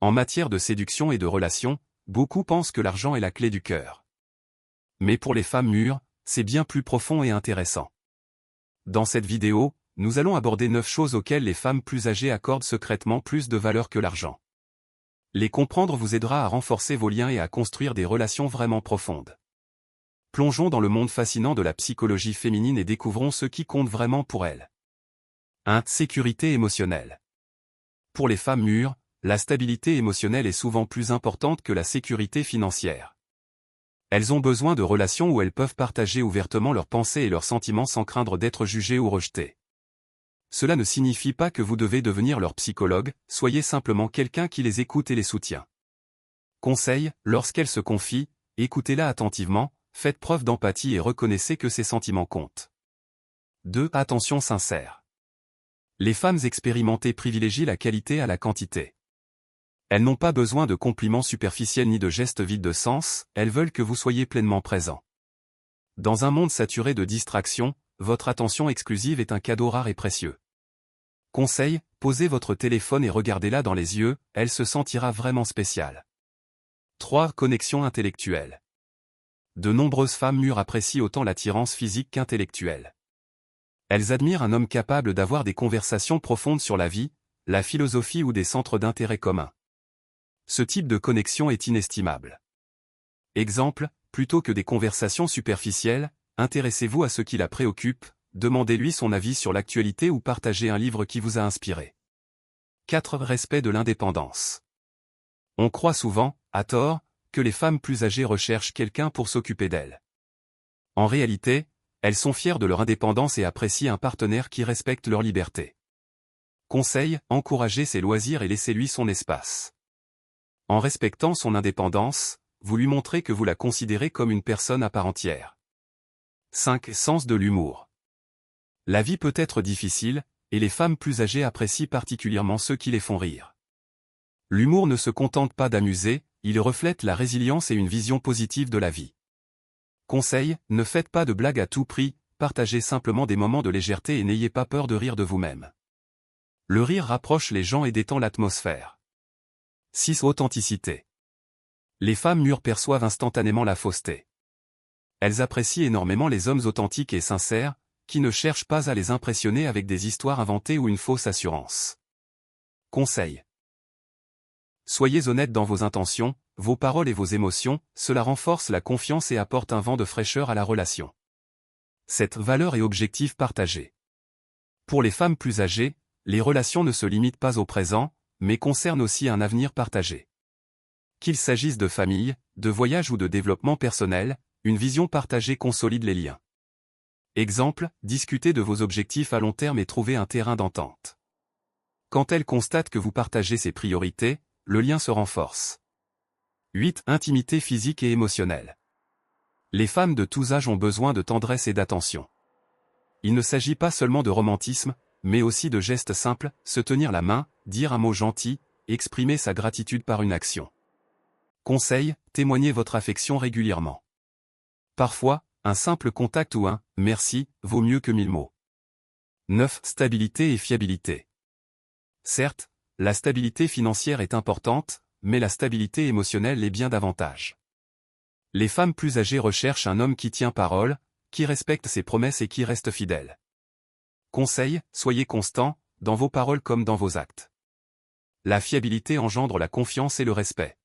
En matière de séduction et de relations, beaucoup pensent que l'argent est la clé du cœur. Mais pour les femmes mûres, c'est bien plus profond et intéressant. Dans cette vidéo, nous allons aborder 9 choses auxquelles les femmes plus âgées accordent secrètement plus de valeur que l'argent. Les comprendre vous aidera à renforcer vos liens et à construire des relations vraiment profondes. Plongeons dans le monde fascinant de la psychologie féminine et découvrons ce qui compte vraiment pour elles. 1. Sécurité émotionnelle. Pour les femmes mûres, la stabilité émotionnelle est souvent plus importante que la sécurité financière. Elles ont besoin de relations où elles peuvent partager ouvertement leurs pensées et leurs sentiments sans craindre d'être jugées ou rejetées. Cela ne signifie pas que vous devez devenir leur psychologue, soyez simplement quelqu'un qui les écoute et les soutient. Conseil, lorsqu'elles se confient, écoutez-la attentivement, faites preuve d'empathie et reconnaissez que ses sentiments comptent. 2. Attention sincère. Les femmes expérimentées privilégient la qualité à la quantité. Elles n'ont pas besoin de compliments superficiels ni de gestes vides de sens, elles veulent que vous soyez pleinement présent. Dans un monde saturé de distractions, votre attention exclusive est un cadeau rare et précieux. Conseil, posez votre téléphone et regardez-la dans les yeux, elle se sentira vraiment spéciale. 3. Connexion intellectuelle. De nombreuses femmes mûres apprécient autant l'attirance physique qu'intellectuelle. Elles admirent un homme capable d'avoir des conversations profondes sur la vie, la philosophie ou des centres d'intérêt communs. Ce type de connexion est inestimable. Exemple, plutôt que des conversations superficielles, intéressez-vous à ce qui la préoccupe, demandez-lui son avis sur l'actualité ou partagez un livre qui vous a inspiré. 4. Respect de l'indépendance. On croit souvent, à tort, que les femmes plus âgées recherchent quelqu'un pour s'occuper d'elles. En réalité, elles sont fières de leur indépendance et apprécient un partenaire qui respecte leur liberté. Conseil, encouragez ses loisirs et laissez-lui son espace. En respectant son indépendance, vous lui montrez que vous la considérez comme une personne à part entière. 5. Sens de l'humour. La vie peut être difficile, et les femmes plus âgées apprécient particulièrement ceux qui les font rire. L'humour ne se contente pas d'amuser, il reflète la résilience et une vision positive de la vie. Conseil, ne faites pas de blagues à tout prix, partagez simplement des moments de légèreté et n'ayez pas peur de rire de vous-même. Le rire rapproche les gens et détend l'atmosphère. 6. Authenticité. Les femmes mûres perçoivent instantanément la fausseté. Elles apprécient énormément les hommes authentiques et sincères, qui ne cherchent pas à les impressionner avec des histoires inventées ou une fausse assurance. Conseil. Soyez honnête dans vos intentions, vos paroles et vos émotions, cela renforce la confiance et apporte un vent de fraîcheur à la relation. Cette valeur est objectif partagé. Pour les femmes plus âgées, les relations ne se limitent pas au présent, mais concernent aussi un avenir partagé. Qu'il s'agisse de famille, de voyage ou de développement personnel, une vision partagée consolide les liens. Exemple, discutez de vos objectifs à long terme et trouvez un terrain d'entente. Quand elle constate que vous partagez ses priorités, le lien se renforce. 8. Intimité physique et émotionnelle. Les femmes de tous âges ont besoin de tendresse et d'attention. Il ne s'agit pas seulement de romantisme, mais aussi de gestes simples, se tenir la main, dire un mot gentil, exprimer sa gratitude par une action. Conseil, témoignez votre affection régulièrement. Parfois, un simple contact ou un « merci » vaut mieux que 1000 mots. 9. Stabilité et fiabilité. Certes, la stabilité financière est importante, mais la stabilité émotionnelle l'est bien davantage. Les femmes plus âgées recherchent un homme qui tient parole, qui respecte ses promesses et qui reste fidèle. Conseil, soyez constant, dans vos paroles comme dans vos actes. La fiabilité engendre la confiance et le respect.